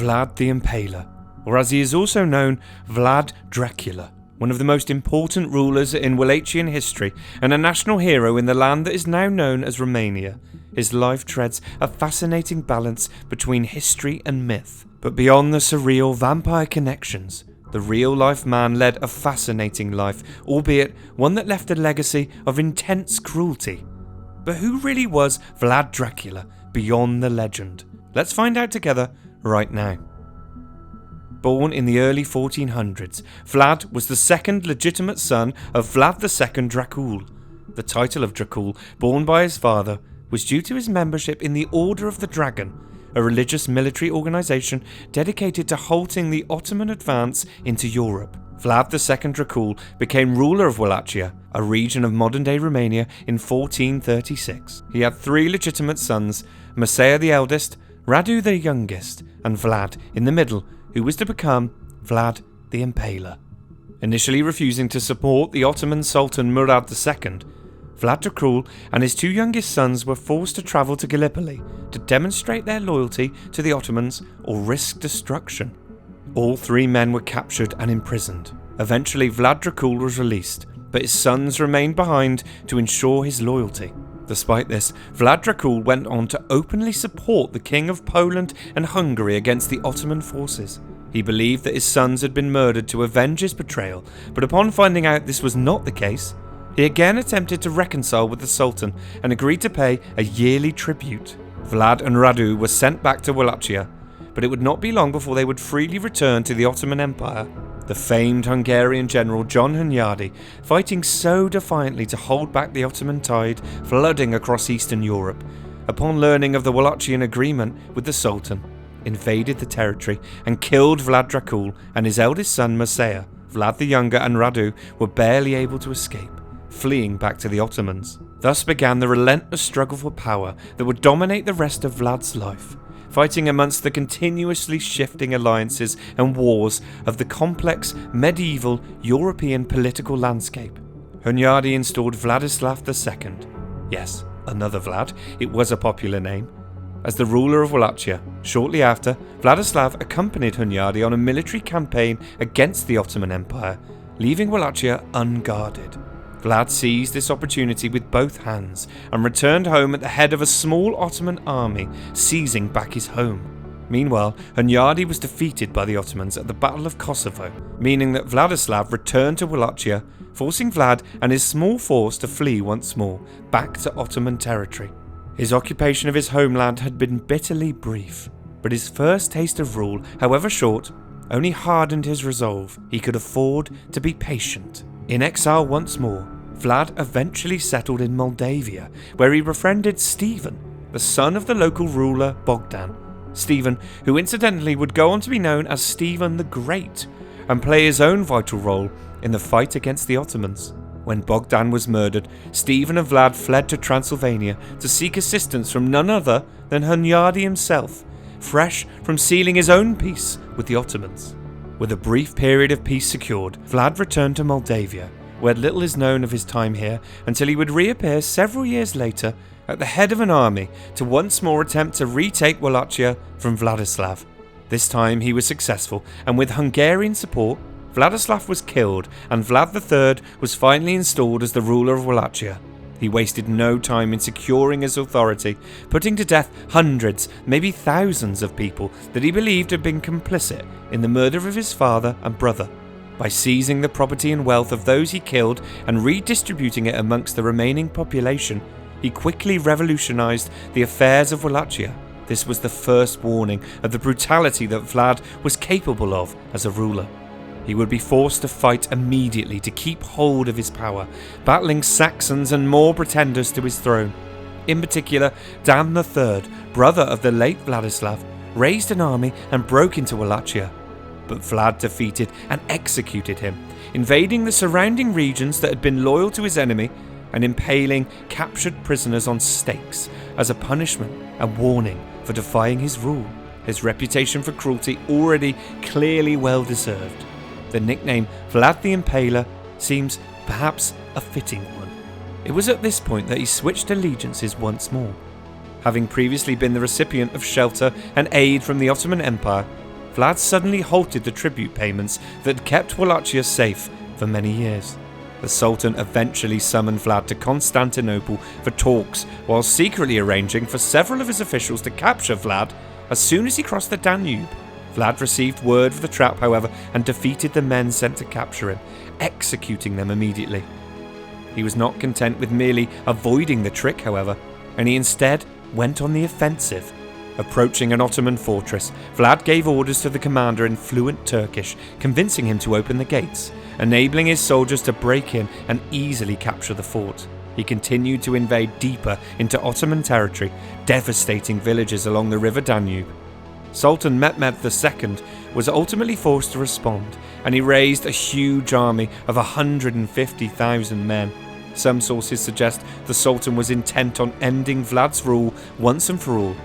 Vlad the Impaler, or as he is also known, Vlad Dracula, one of the most important rulers in Wallachian history and a national hero in the land that is now known as Romania. His life treads a fascinating balance between history and myth, but beyond the surreal vampire connections, the real-life man led a fascinating life, albeit one that left a legacy of intense cruelty. But who really was Vlad Dracula beyond the legend? Let's find out together right now. Born in the early 1400s, Vlad was the second legitimate son of Vlad II Dracul. The title of Dracul, born by his father, was due to his membership in the Order of the Dragon, a religious military organisation dedicated to halting the Ottoman advance into Europe. Vlad II Dracul became ruler of Wallachia, a region of modern-day Romania, in 1436. He had three legitimate sons, Mircea the eldest, Radu the youngest, and Vlad in the middle, who was to become Vlad the Impaler. Initially refusing to support the Ottoman Sultan Murad II, Vlad Dracul and his two youngest sons were forced to travel to Gallipoli to demonstrate their loyalty to the Ottomans or risk destruction. All three men were captured and imprisoned. Eventually, Vlad Dracul was released, but his sons remained behind to ensure his loyalty. Despite this, Vlad Dracul went on to openly support the King of Poland and Hungary against the Ottoman forces. He believed that his sons had been murdered to avenge his betrayal, but upon finding out this was not the case, he again attempted to reconcile with the Sultan and agreed to pay a yearly tribute. Vlad and Radu were sent back to Wallachia, but it would not be long before they would freely return to the Ottoman Empire. The famed Hungarian general John Hunyadi, fighting so defiantly to hold back the Ottoman tide flooding across Eastern Europe, upon learning of the Wallachian agreement with the Sultan, invaded the territory and killed Vlad Dracul and his eldest son Mircea. Vlad the Younger and Radu were barely able to escape, fleeing back to the Ottomans. Thus began the relentless struggle for power that would dominate the rest of Vlad's life, fighting amongst the continuously shifting alliances and wars of the complex medieval European political landscape. Hunyadi installed Vladislav II, yes, another Vlad, it was a popular name, as the ruler of Wallachia. Shortly after, Vladislav accompanied Hunyadi on a military campaign against the Ottoman Empire, leaving Wallachia unguarded. Vlad seized this opportunity with both hands and returned home at the head of a small Ottoman army, seizing back his home. Meanwhile, Hunyadi was defeated by the Ottomans at the Battle of Kosovo, meaning that Vladislav returned to Wallachia, forcing Vlad and his small force to flee once more, back to Ottoman territory. His occupation of his homeland had been bitterly brief, but his first taste of rule, however short, only hardened his resolve. He could afford to be patient. In exile once more, Vlad eventually settled in Moldavia, where he befriended Stephen, the son of the local ruler Bogdan. Stephen, who incidentally would go on to be known as Stephen the Great, and play his own vital role in the fight against the Ottomans. When Bogdan was murdered, Stephen and Vlad fled to Transylvania to seek assistance from none other than Hunyadi himself, fresh from sealing his own peace with the Ottomans. With a brief period of peace secured, Vlad returned to Moldavia, where little is known of his time here until he would reappear several years later at the head of an army to once more attempt to retake Wallachia from Vladislav. This time he was successful, and with Hungarian support, Vladislav was killed and Vlad III was finally installed as the ruler of Wallachia. He wasted no time in securing his authority, putting to death hundreds, maybe thousands of people that he believed had been complicit in the murder of his father and brother. By seizing the property and wealth of those he killed and redistributing it amongst the remaining population, he quickly revolutionized the affairs of Wallachia. This was the first warning of the brutality that Vlad was capable of as a ruler. He would be forced to fight immediately to keep hold of his power, battling Saxons and more pretenders to his throne. In particular, Dan III, brother of the late Vladislav, raised an army and broke into Wallachia. But Vlad defeated and executed him, invading the surrounding regions that had been loyal to his enemy and impaling captured prisoners on stakes as a punishment and warning for defying his rule. His reputation for cruelty already clearly well deserved. The nickname Vlad the Impaler seems perhaps a fitting one. It was at this point that he switched allegiances once more. Having previously been the recipient of shelter and aid from the Ottoman Empire, Vlad suddenly halted the tribute payments that had kept Wallachia safe for many years. The Sultan eventually summoned Vlad to Constantinople for talks, while secretly arranging for several of his officials to capture Vlad as soon as he crossed the Danube. Vlad received word of the trap, however, and defeated the men sent to capture him, executing them immediately. He was not content with merely avoiding the trick, however, and he instead went on the offensive. Approaching an Ottoman fortress, Vlad gave orders to the commander in fluent Turkish, convincing him to open the gates, enabling his soldiers to break in and easily capture the fort. He continued to invade deeper into Ottoman territory, devastating villages along the river Danube. Sultan Mehmed II was ultimately forced to respond, and he raised a huge army of 150,000 men. Some sources suggest the Sultan was intent on ending Vlad's rule once and for all,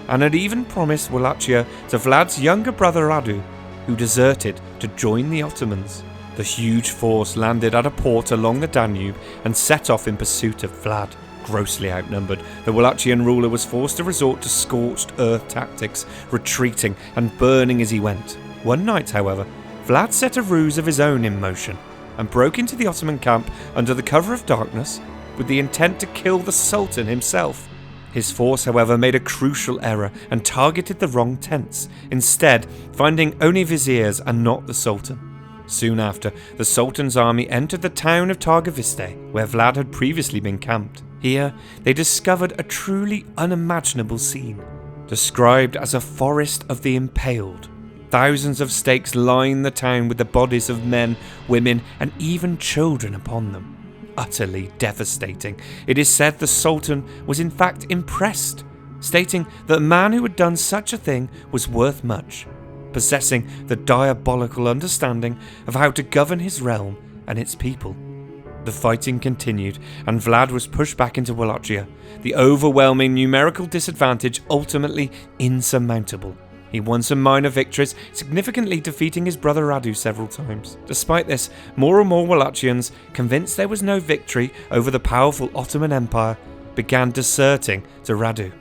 and had even promised Wallachia to Vlad's younger brother Radu, who deserted to join the Ottomans. The huge force landed at a port along the Danube and set off in pursuit of Vlad. Grossly outnumbered, the Wallachian ruler was forced to resort to scorched earth tactics, retreating and burning as he went. One night, however, Vlad set a ruse of his own in motion and broke into the Ottoman camp under the cover of darkness with the intent to kill the Sultan himself. His force, however, made a crucial error and targeted the wrong tents, instead finding only viziers and not the Sultan. Soon after, the Sultan's army entered the town of Targoviste, where Vlad had previously been camped. Here, they discovered a truly unimaginable scene, described as a forest of the impaled. Thousands of stakes lined the town with the bodies of men, women, and even children upon them. Utterly devastating. It is said the Sultan was in fact impressed, stating that a man who had done such a thing was worth much, possessing the diabolical understanding of how to govern his realm and its people. The fighting continued, and Vlad was pushed back into Wallachia, the overwhelming numerical disadvantage ultimately insurmountable. He won some minor victories, significantly defeating his brother Radu several times. Despite this, more and more Wallachians, convinced there was no victory over the powerful Ottoman Empire, began deserting to Radu.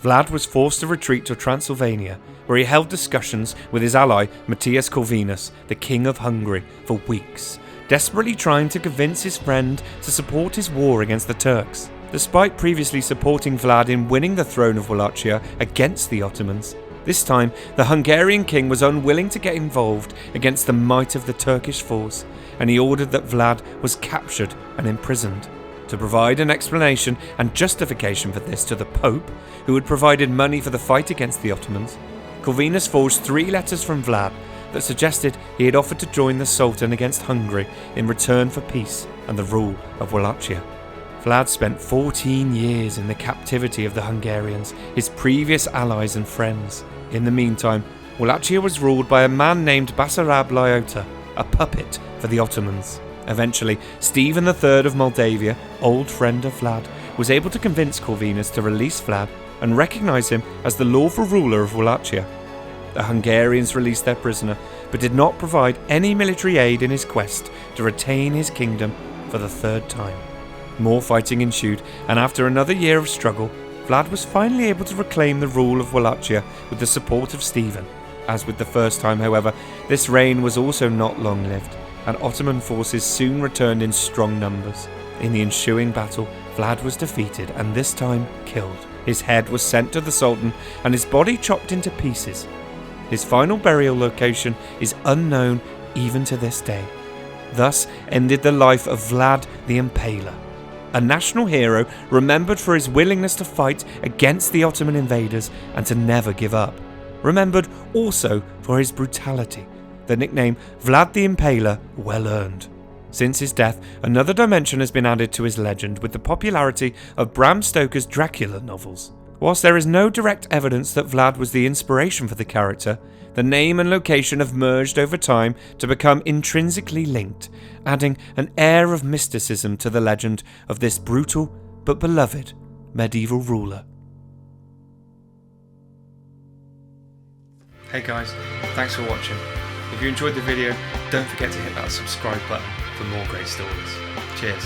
Vlad was forced to retreat to Transylvania, where he held discussions with his ally Matthias Corvinus, the King of Hungary, for weeks, desperately trying to convince his friend to support his war against the Turks. Despite previously supporting Vlad in winning the throne of Wallachia against the Ottomans, this time the Hungarian king was unwilling to get involved against the might of the Turkish force, and he ordered that Vlad was captured and imprisoned. To provide an explanation and justification for this to the Pope, who had provided money for the fight against the Ottomans, Corvinus forged 3 letters from Vlad that suggested he had offered to join the Sultan against Hungary in return for peace and the rule of Wallachia. Vlad spent 14 years in the captivity of the Hungarians, his previous allies and friends. In the meantime, Wallachia was ruled by a man named Basarab Lyota, a puppet for the Ottomans. Eventually, Stephen III of Moldavia, old friend of Vlad, was able to convince Corvinus to release Vlad and recognise him as the lawful ruler of Wallachia. The Hungarians released their prisoner, but did not provide any military aid in his quest to retain his kingdom for the 3rd time. More fighting ensued, and after another year of struggle, Vlad was finally able to reclaim the rule of Wallachia with the support of Stephen. As with the first time, however, this reign was also not long-lived, and Ottoman forces soon returned in strong numbers. In the ensuing battle, Vlad was defeated and this time killed. His head was sent to the Sultan and his body chopped into pieces. His final burial location is unknown even to this day. Thus ended the life of Vlad the Impaler, a national hero remembered for his willingness to fight against the Ottoman invaders and to never give up. Remembered also for his brutality, the nickname Vlad the Impaler well earned. Since his death, another dimension has been added to his legend with the popularity of Bram Stoker's Dracula novels. Whilst there is no direct evidence that Vlad was the inspiration for the character, the name and location have merged over time to become intrinsically linked, adding an air of mysticism to the legend of this brutal but beloved medieval ruler. Hey guys, thanks for watching. If you enjoyed the video, don't forget to hit that subscribe button for more great stories. Cheers.